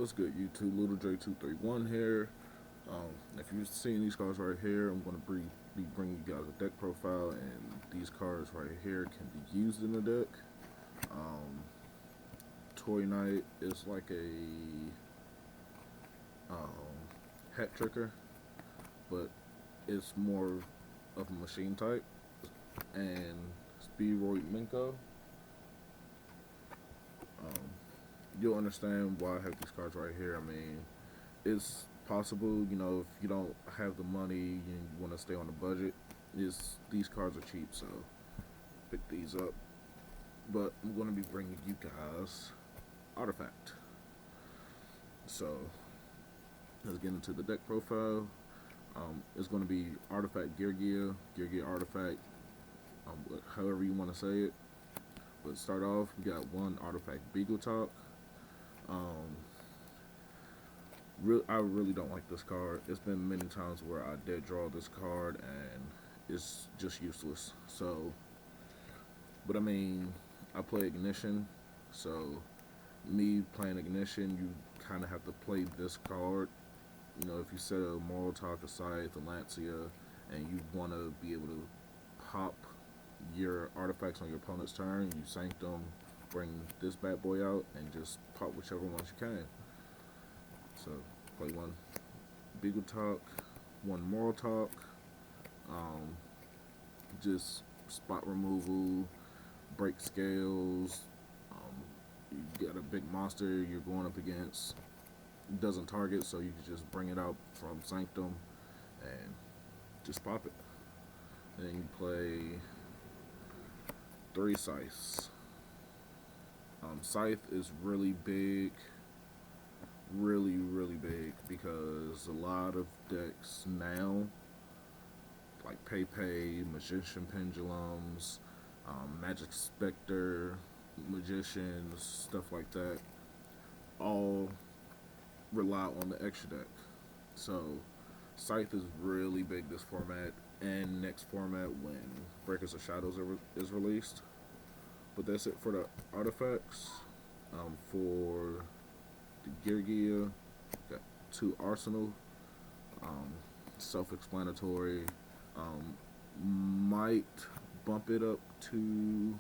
What's good, YouTube? Little J231 here. If you're seeing these cards right here, I'm going to be bringing you guys a deck profile, and these cards right here can be used in the deck. Um, Toy Knight is like a hat tricker, but it's more of a machine type. And Speedroid Minko, um, you'll understand why I have these cards right here. I mean, it's possible, if you don't have the money and you want to stay on the budget, these cards are cheap, so pick these up. But I'm going to be bringing you guys Artifact. So let's get into the deck profile. It's going to be Artifact Geargia Artifact, however you want to say it. But start off, we got one Artifact Beagle Talk. Um, I really don't like this card. It's been many times where I dead draw this card and it's just useless. So, but I mean, I play Ignition, so me playing Ignition, you kind of have to play this card. If you set a Moral Talk, a Scythe, a Lancia, and you want to be able to pop your artifacts on your opponent's turn, you Sanctum, bring this bad boy out, and just pop whichever ones you can. So play one Beagle Talk, one Moral Talk, just spot removal, break scales. You got a big monster you're going up against, doesn't target, so you can just bring it out from Sanctum and just pop it. And then you play three Scythes. Scythe is really big, really big, because a lot of decks now, like Pepe, Magician Pendulums, Magic Spectre, Magicians, stuff like that, all rely on the extra deck. So Scythe is really big this format and next format when Breakers of Shadows is released. But that's it for the artifacts. For the Geargia, got two Arsenal, self-explanatory. Might bump it up to,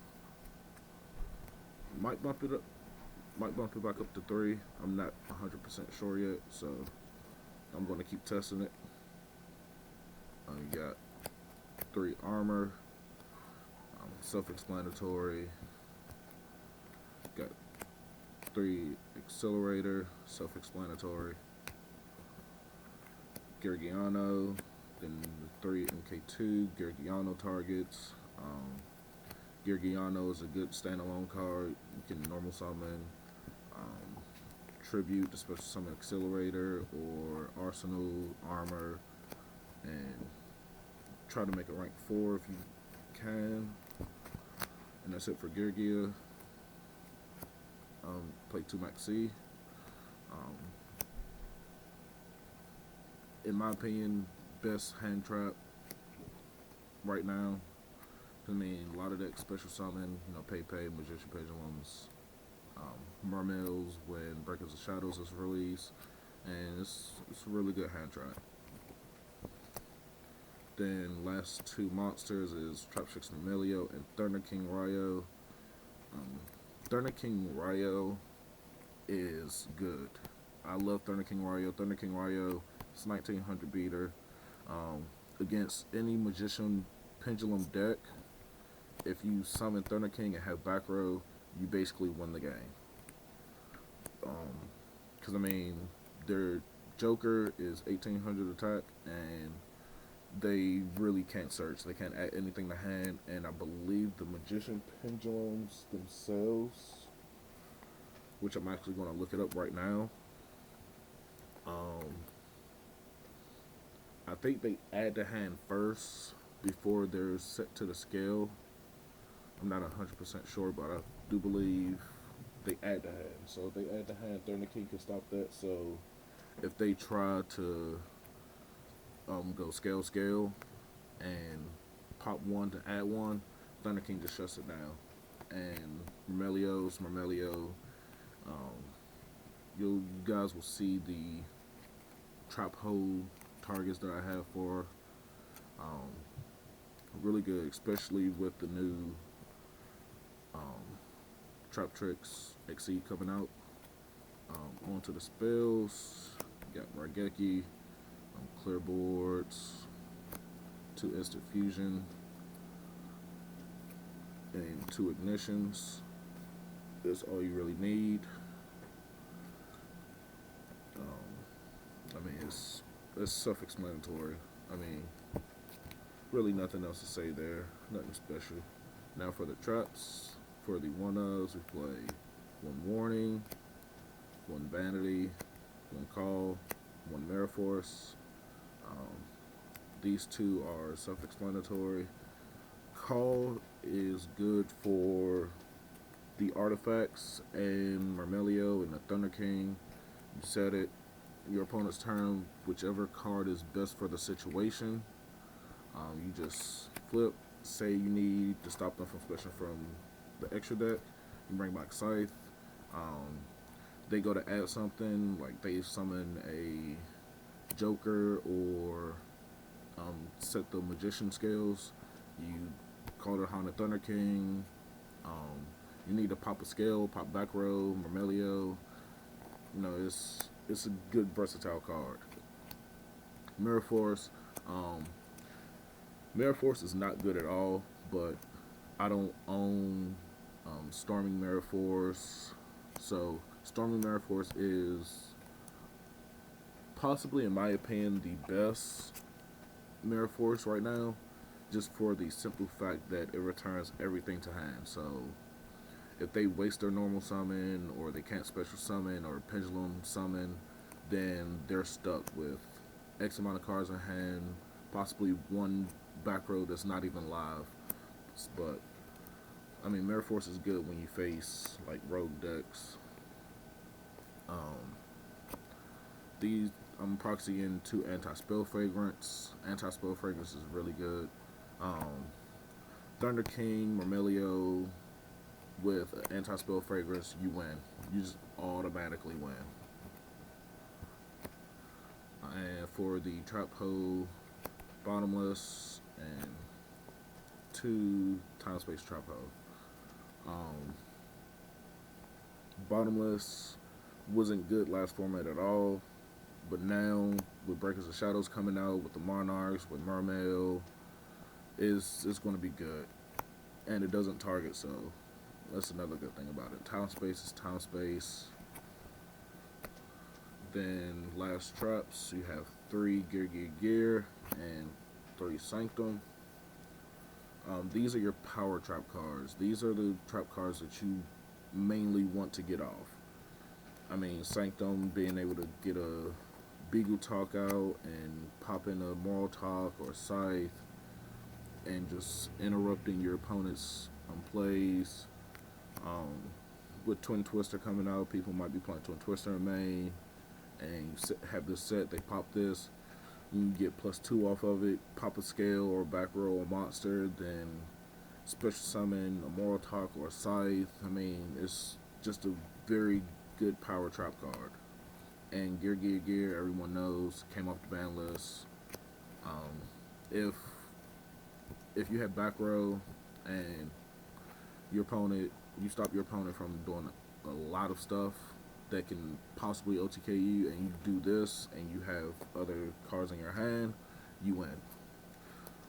might bump it up, might bump it back up to 3. I'm not 100% sure yet, so I'm going to keep testing it. You got 3 armor, self-explanatory. Got 3 accelerator, self-explanatory. Geargiano, then the 3 MK2 Geargiano targets. Geargiano is a good standalone card. You can normal summon, tribute the special summon accelerator or arsenal armor, and try to make it rank 4 if you can. And that's it for Geargia. Play 2 Maxi. In my opinion, best hand trap right now. I mean, a lot of that special summon, Pepe, Magician Pendulums, Mermills when Breakers of Shadows is released, and it's a really good hand trap. Then last 2 monsters is Traptrix Mermelio and Thunder King Ryo. Thunder King Ryo is good. I love Thunder King Ryo. Thunder King Ryo is 1900 beater. Against any Magician Pendulum deck, if you summon Thunder King and have back row, you basically win the game. Because, I mean, their Joker is 1800 attack, and they really can't search. They can't add anything to hand, and I believe the Magician Pendulums themselves, which I'm actually going to look it up right now, I think they add the hand first before they're set to the scale. I'm not 100% sure, but I do believe they add the hand. So if they add the hand, Thunder King can stop that. So if they try to go scale and pop 1 to add 1, Thunder King just shuts it down. And Mermelio, you guys will see the trap hole targets that I have for. Um, Really good, especially with the new um, Trap Tricks XE coming out. On to the spells. Got Raigeki, clear boards, 2 instant fusion, and 2 ignitions. That's all you really need. I mean, it's self-explanatory. I mean, really nothing else to say there. Nothing special. Now for the traps. For the 1-ofs, we play 1 warning, 1 vanity, 1 call, 1 mirror force. These 2 are self-explanatory. Call is good for the artifacts and Marmelio and the Thunder King. You set it. Your opponent's turn, whichever card is best for the situation. You just flip. Say you need to stop them from splashing from the extra deck. You bring back Scythe. They go to add something, like they summon a Joker or set the Magician scales. You call it on the Thunder King. You need to pop a scale, pop back row, Marmelio. You know, it's a good versatile card. Mirror Force. Mirror Force is not good at all, but I don't own Storming Mirror Force. So Storming Mirror Force is possibly, in my opinion, the best Mirror Force right now, just for the simple fact that it returns everything to hand. So if they waste their normal summon, or they can't special summon or pendulum summon, then they're stuck with X amount of cards in hand, possibly 1 back row that's not even live. But I mean, Mirror Force is good when you face like rogue decks. These I'm proxying 2 anti-spell fragrance. Anti-spell fragrance is really good. Thunder King, Marmelio with anti-spell fragrance, you win. You just automatically win. And for the Trap Hole, Bottomless, and 2 Time Space Trap Hole. Bottomless wasn't good last format at all, but now with Breakers of Shadows coming out, with the Monarchs, with Mermail, it's going to be good. And it doesn't target, so that's another good thing about it. Time Space is Time Space. Then last traps, you have 3 Gear and 3 Sanctum. These are your power trap cards. These are the trap cards that you mainly want to get off. I mean, Sanctum, being able to get a Beagle Talk out and pop in a Moral Talk or Scythe and just interrupting your opponent's plays. With Twin Twister coming out, people might be playing Twin Twister in main, and you have this set, they pop this, you get +2 off of it, pop a scale or back row a monster, then special summon a Moral Talk or a Scythe. I mean, it's just a very good power trap card. And Gear, everyone knows, came off the ban list. If you have back row and your opponent, you stop your opponent from doing a lot of stuff that can possibly OTK you, and you do this, and you have other cards in your hand, you win.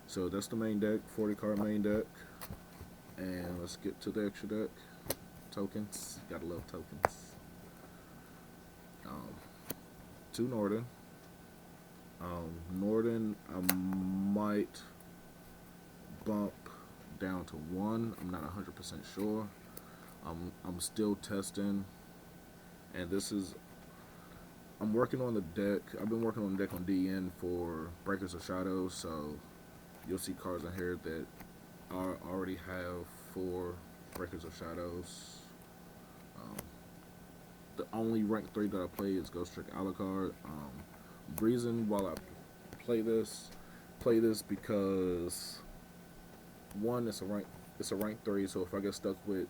So that's the main deck, 40 card main deck. And let's get to the extra deck. Tokens, gotta love tokens. 2 Norden. Norden, I might bump down to 1. I'm not 100% sure. I'm still testing, and I'm working on the deck. I've been working on the deck on DN for Breakers of Shadows, so you'll see cards in here that I already have for Breakers of Shadows. The only rank 3 that I play is Ghost Trick Alucard. Reason while I play this because 1, it's a rank 3, so if I get stuck with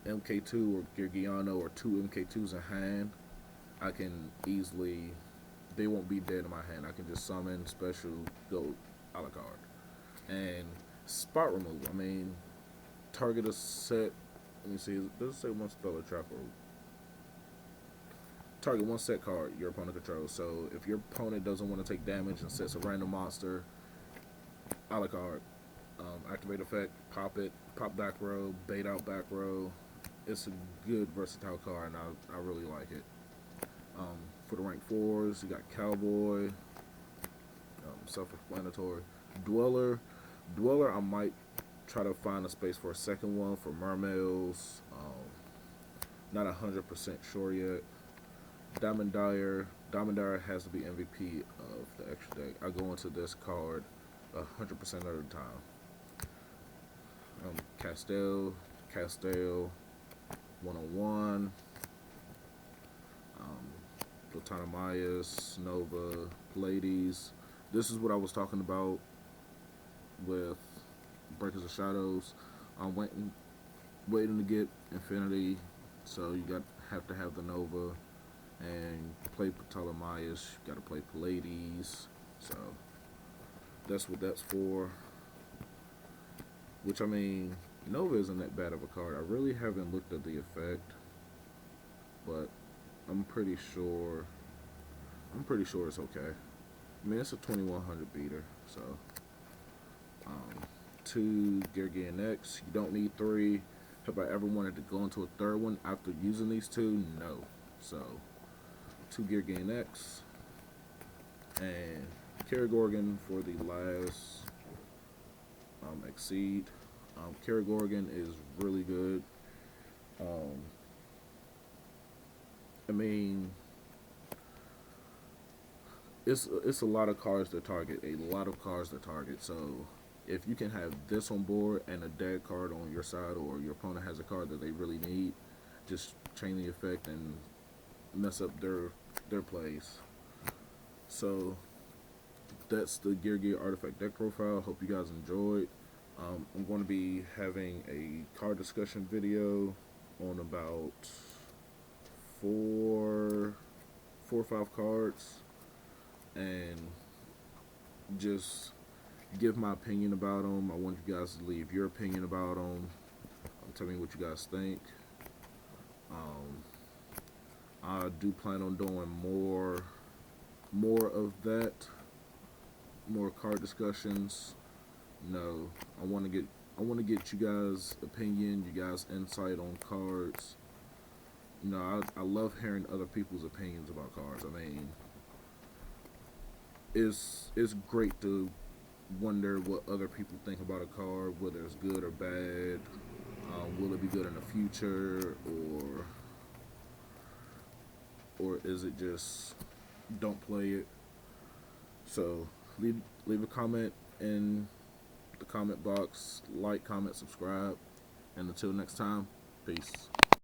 MK2 or Geargiano or 2 MK2s in hand, I can easily, they won't be dead in my hand. I can just summon special, go a la carte. And spot removal, I mean, target a set, let me see, does it say one spell or trap or target one set card your opponent controls. So if your opponent doesn't want to take damage and sets a random monster, a la carte, activate effect, pop it, pop back row, bait out back row. It's a good versatile card, and I really like it. For the rank 4s, you got Cowboy, self-explanatory. Dweller, I might try to find a space for a second one for Mermails. Not 100% sure yet. Diamond Dyer has to be MVP of the extra deck. I go into this card 100% of the time. Castell, 101. Platonomyas, Nova, Pleiades. This is what I was talking about with Breakers of Shadows. I'm waiting to get Infinity, so you have to have the Nova and play Ptolemaios. You got to play Pleiades, so that's what that's for. Which, I mean, Nova isn't that bad of a card. I really haven't looked at the effect, but I'm pretty sure it's okay. I mean, it's a 2100 beater, so 2 Geargia X. You don't need 3. Have I ever wanted to go into a third one after using these 2? No. So 2 Geargia X and Kerrigorgon for the last Exceed. Kerrigorgon is really good. I mean, it's a lot of cards to target. So if you can have this on board and a dead card on your side, or your opponent has a card that they really need, just chain the effect and mess up their plays. So that's the Geargia artifact deck profile. Hope you guys enjoyed. I'm going to be having a card discussion video on about four or 5 cards, and just give my opinion about them. I want you guys to leave your opinion about them. Tell me what you guys think. I do plan on doing more of that, more card discussions. No, I want to get you guys' opinion, you guys' insight on cards. You know, I love hearing other people's opinions about cards. I mean, it's great to wonder what other people think about a card, whether it's good or bad. Will it be good in the future, or is it just don't play it? So leave a comment in the comment box, like, comment, subscribe, and until next time, peace.